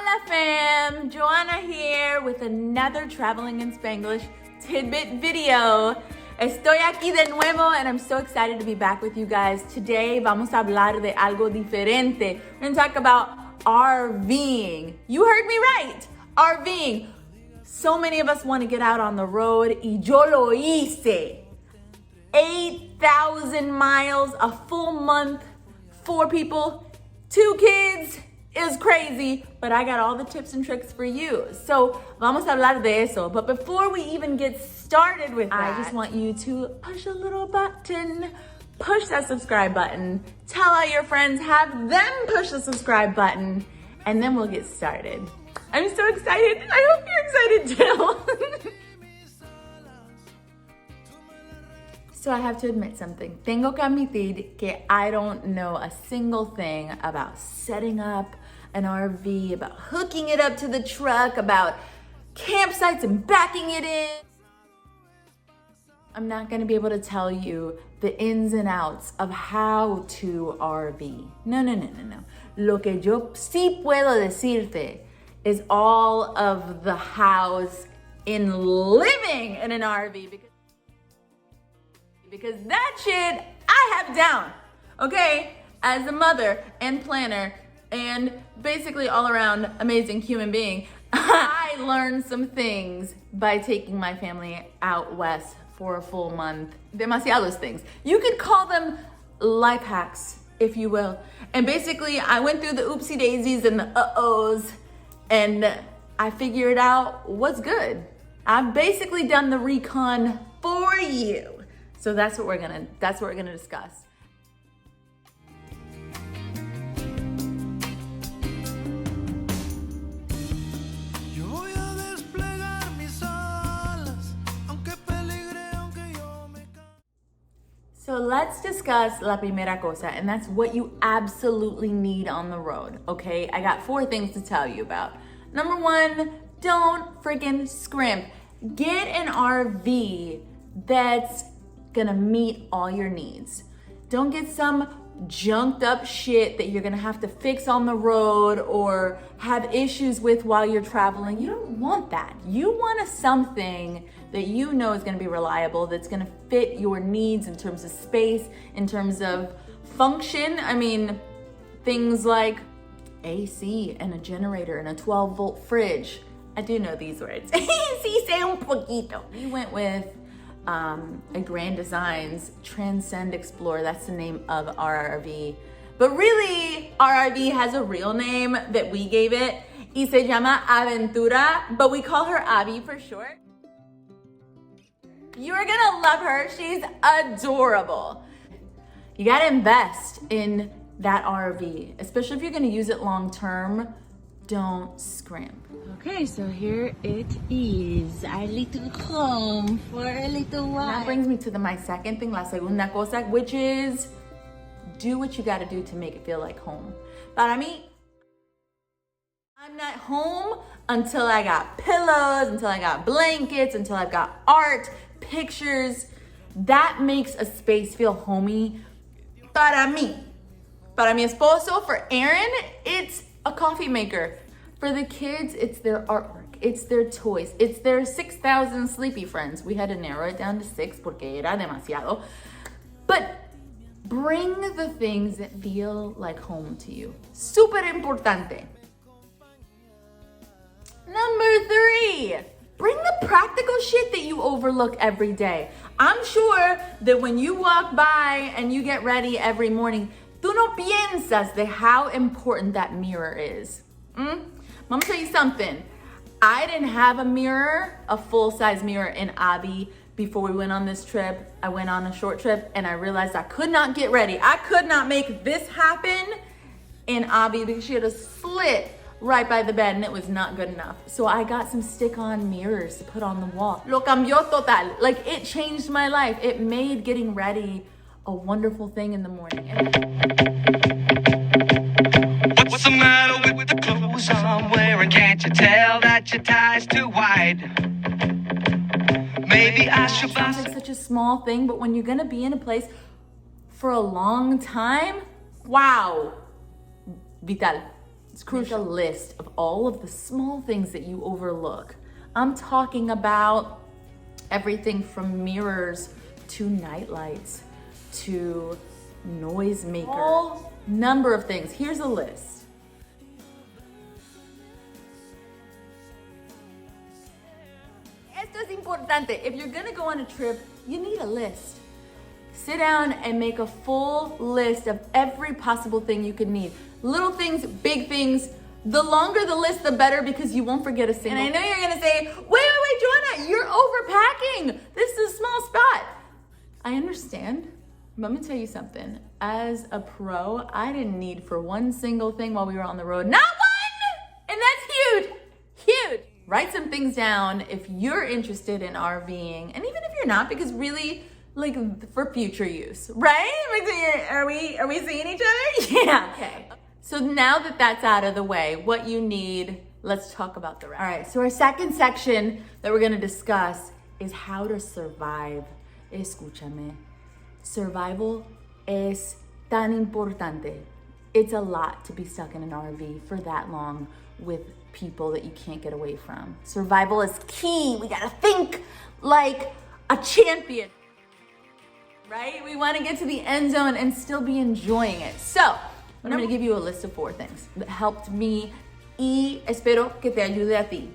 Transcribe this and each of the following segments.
Hola fam, Joanna here with another Traveling in Spanglish tidbit video. Estoy aquí de nuevo and I'm so excited to be back with you guys. Today vamos a hablar de algo diferente. We're gonna talk about RVing. You heard me right, RVing. So many of us want to get out on the road y yo lo hice. 8,000 miles, a full month, 4 people, 2 kids. Is crazy, but I got all the tips and tricks for you. So vamos a hablar de eso. But before we even get started with that, I just want you to push a little button, push that subscribe button, tell all your friends, have them push the subscribe button, and then we'll get started. I'm so excited. I hope you're excited too. So I have to admit something. Tengo que admitir que I don't know a single thing about setting up an RV, about hooking it up to the truck, about campsites and backing it in. I'm not gonna be able to tell you the ins and outs of how to RV. No. Lo que yo sí puedo decirte is all of the hows in living in an RV because that shit I have down, okay? As a mother and planner and basically all around amazing human being, I learned some things by taking my family out west for a full month. Demasiados things. You could call them life hacks, if you will. And basically I went through the oopsy-daisies and the uh-ohs and I figured out what's good. I've basically done the recon for you. So that's what we're gonna discuss. So let's discuss la primera cosa, and that's what you absolutely need on the road, okay? I got 4 things to tell you about. Number 1, don't friggin' scrimp. Get an RV that's gonna meet all your needs. Don't get some junked up shit that you're gonna have to fix on the road or have issues with while you're traveling. You don't want that. You want something that you know is gonna be reliable, that's gonna fit your needs in terms of space, in terms of function. I mean, things like AC and a generator and a 12-volt fridge. I do know these words. Sí sé un poquito. We went with a Grand Designs Transcend Explorer. That's the name of our RV. But really, our RV has a real name that we gave it. Y se llama Aventura, but we call her Abby for short. You're gonna love her. She's adorable. You gotta invest in that RV, especially if you're gonna use it long term. Don't scrimp. Okay, so here it is, our little home for a little while. That brings me to my second thing, la segunda cosa, which is do what you gotta do to make it feel like home. Para mí, I'm not home until I got pillows, until I got blankets, until I've got art, pictures. That makes a space feel homey. Para mí. Para mi esposo, for Aaron, it's a coffee maker. For the kids, it's their artwork, it's their toys, it's their 6,000 sleepy friends. We had to narrow it down to 6 porque era demasiado. But bring the things that feel like home to you. Super importante. Number 3, bring the practical shit that you overlook every day. I'm sure that when you walk by and you get ready every morning, tú no piensas de how important that mirror is. I'm gonna tell you something. I didn't have a mirror, a full-size mirror in Abby before we went on this trip. I went on a short trip and I realized I could not get ready. I could not make this happen in Abby because she had a slit right by the bed and it was not good enough. So I got some stick-on mirrors to put on the wall. Lo cambió total. Like, it changed my life. It made getting ready a wonderful thing in the morning. What's the matter with the clothes I'm wearing? Can't you tell that your tie's too wide? Maybe I should buy. Sounds like such a small thing, but when you're gonna be in a place for a long time, wow, vital. It's crucial. Make a list of all of the small things that you overlook. I'm talking about everything from mirrors to night lights to noisemakers. All number of things. Here's a list. Esto es importante. If you're gonna go on a trip, you need a list. Sit down and make a full list of every possible thing you could need. Little things, big things. The longer the list, the better, because you won't forget a single. And I know you're gonna say, wait, Joanna, you're overpacking. This is a small spot. I understand, but let me tell you something. As a pro, I didn't need for one single thing while we were on the road. Not one! And that's huge, huge. Write some things down if you're interested in RVing, and even if you're not, because really, like, for future use, right? Are we seeing each other? Yeah. Okay. So now that that's out of the way, what you need, let's talk about the rest. All right, so our second section that we're gonna discuss is how to survive. Escúchame. Survival es tan importante. It's a lot to be stuck in an RV for that long with people that you can't get away from. Survival is key. We gotta think like a champion, right? We wanna get to the end zone and still be enjoying it. So, I'm gonna give you a list of 4 things that helped me y espero que te ayude a ti.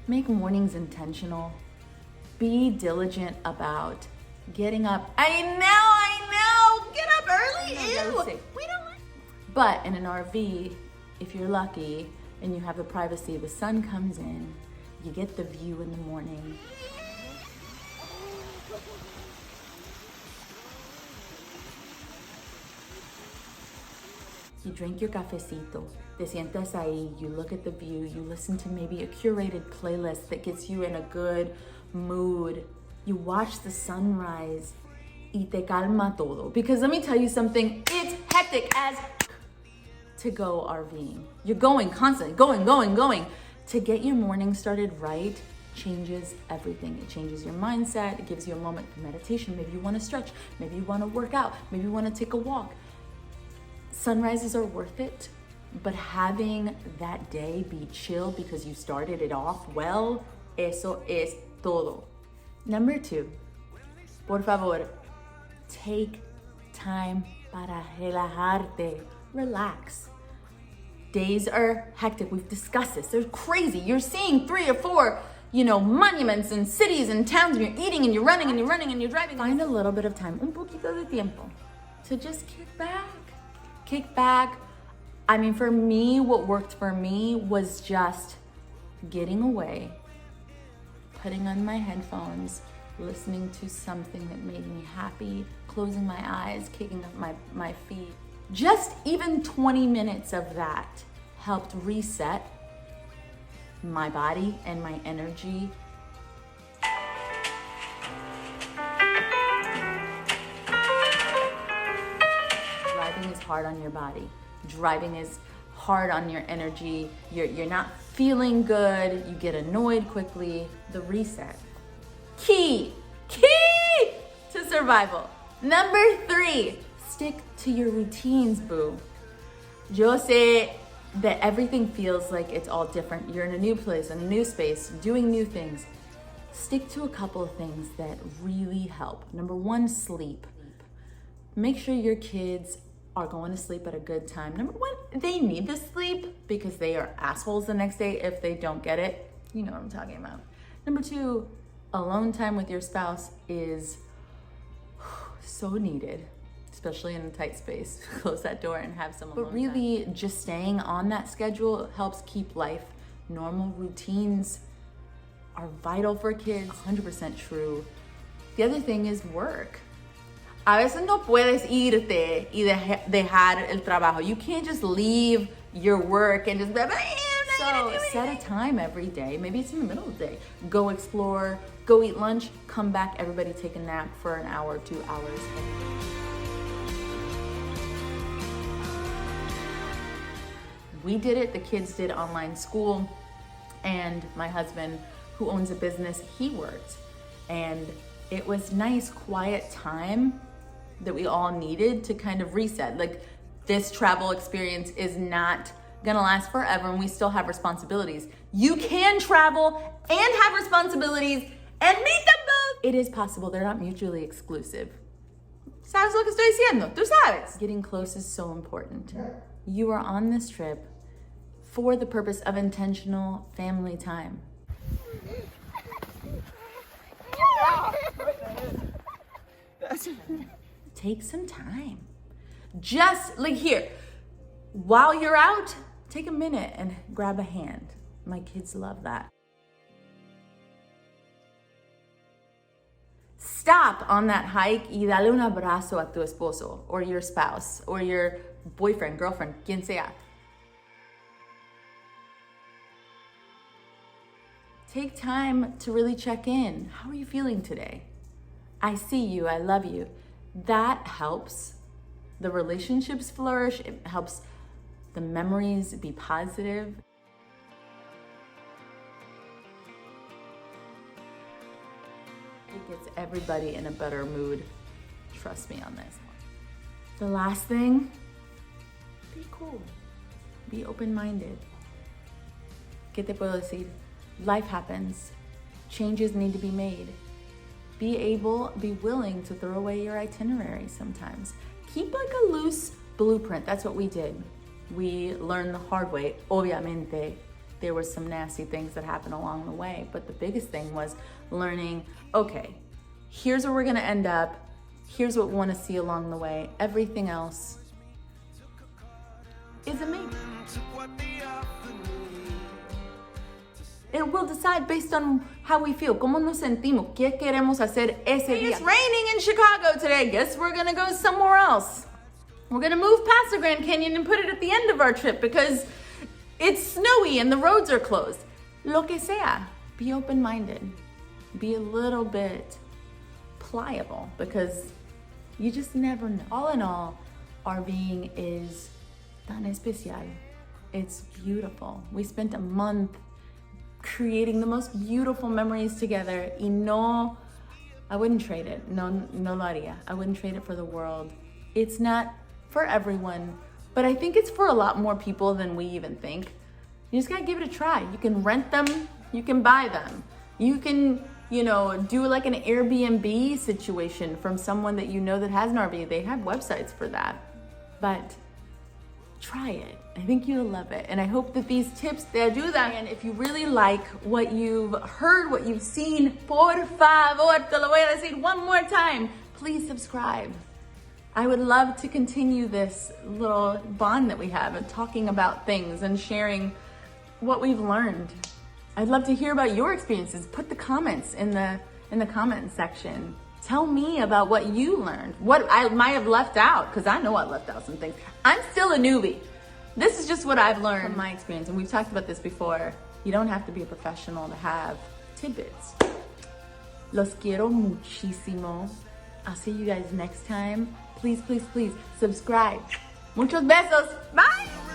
Make mornings intentional. Be diligent about getting up. I know, get up early, ew. We don't like. But in an RV, if you're lucky and you have the privacy, the sun comes in, you get the view in the morning. You drink your cafecito, te sientas ahí, you look at the view, you listen to maybe a curated playlist that gets you in a good mood. You watch the sunrise y te calma todo. Because let me tell you something, it's hectic as to go RVing. You're going constantly, going. To get your morning started right changes everything. It changes your mindset, it gives you a moment for meditation. Maybe you want to stretch, maybe you want to work out, maybe you want to take a walk. Sunrises are worth it, but having that day be chill because you started it off well, eso es todo. Number 2, por favor, take time para relajarte. Relax. Days are hectic. We've discussed this. They're crazy. You're seeing 3 or 4, monuments and cities and towns, and you're eating and you're running and you're running and you're driving. Find a little bit of time, un poquito de tiempo, to just kick back. I mean, for me, what worked for me was just getting away, putting on my headphones, listening to something that made me happy, closing my eyes, kicking up my feet. Just even 20 minutes of that helped reset my body and my energy. Driving is hard on your body. Driving is hard on your energy. You're not feeling good. You get annoyed quickly. The reset. Key to survival. Number 3, stick to your routines, boo. Yo sé that everything feels like it's all different. You're in a new place, in a new space, doing new things. Stick to a couple of things that really help. Number 1, sleep. Make sure your kids are going to sleep at a good time. Number 1, they need to sleep because they are assholes the next day if they don't get it. You know what I'm talking about. Number 2, alone time with your spouse is so needed, especially in a tight space. Close that door and have some alone time. But really, just staying on that schedule helps keep life normal. Routines are vital for kids, 100% true. The other thing is work. A veces no puedes irte y dejar el trabajo. You can't just leave your work and just, so set a time every day. Maybe it's in the middle of the day. Go explore, go eat lunch, come back, everybody take a nap for an hour, 2 hours. We did it, the kids did online school, and my husband, who owns a business, he worked. And it was nice, quiet time that we all needed to kind of reset. Like, this travel experience is not gonna last forever and we still have responsibilities. You can travel and have responsibilities and meet them both. It is possible, they're not mutually exclusive. ¿Sabes lo que estoy diciendo? Tú sabes. Getting close is so important. You are on this trip for the purpose of intentional family time. Take some time. Just like here, while you're out, take a minute and grab a hand. My kids love that. Stop on that hike y dale un abrazo a tu esposo or your spouse or your boyfriend, girlfriend, quien sea. Take time to really check in. How are you feeling today? I see you, I love you. That helps the relationships flourish. It helps the memories be positive. It gets everybody in a better mood. Trust me on this one. The last thing, be cool. Be open-minded. ¿Qué te puedo decir? Life happens. Changes need to be made. Be willing to throw away your itinerary sometimes. Keep like a loose blueprint. That's what we did. We learned the hard way. Obviamente, there were some nasty things that happened along the way, but the biggest thing was learning, okay, here's where we're gonna end up. Here's what we wanna see along the way. Everything else is a maybe. It will decide based on how we feel, cómo nos sentimos, qué queremos hacer ese día. It's raining in Chicago today. Guess we're gonna go somewhere else. We're gonna move past the Grand Canyon and put it at the end of our trip because it's snowy and the roads are closed. Lo que sea. Be open-minded. Be a little bit pliable because you just never know. All in all, RVing is tan especial. It's beautiful. We spent a month creating the most beautiful memories together. Y no, I wouldn't trade it. No lo haría. I wouldn't trade it for the world. It's not for everyone, but I think it's for a lot more people than we even think. You just gotta give it a try. You can rent them, you can buy them. You can, do like an Airbnb situation from someone that you know that has an RV. They have websites for that, but try it. I think you'll love it. And I hope that these tips te ayudan. And if you really like what you've heard, what you've seen, por favor, te lo voy a decir one more time, please subscribe. I would love to continue this little bond that we have of talking about things and sharing what we've learned. I'd love to hear about your experiences. Put the comments in the comment section. Tell me about what you learned, what I might have left out, because I know I left out some things. I'm still a newbie. This is just what I've learned from my experience, and we've talked about this before. You don't have to be a professional to have tidbits. Los quiero muchísimo. I'll see you guys next time. Please, please, please subscribe. Muchos besos. Bye.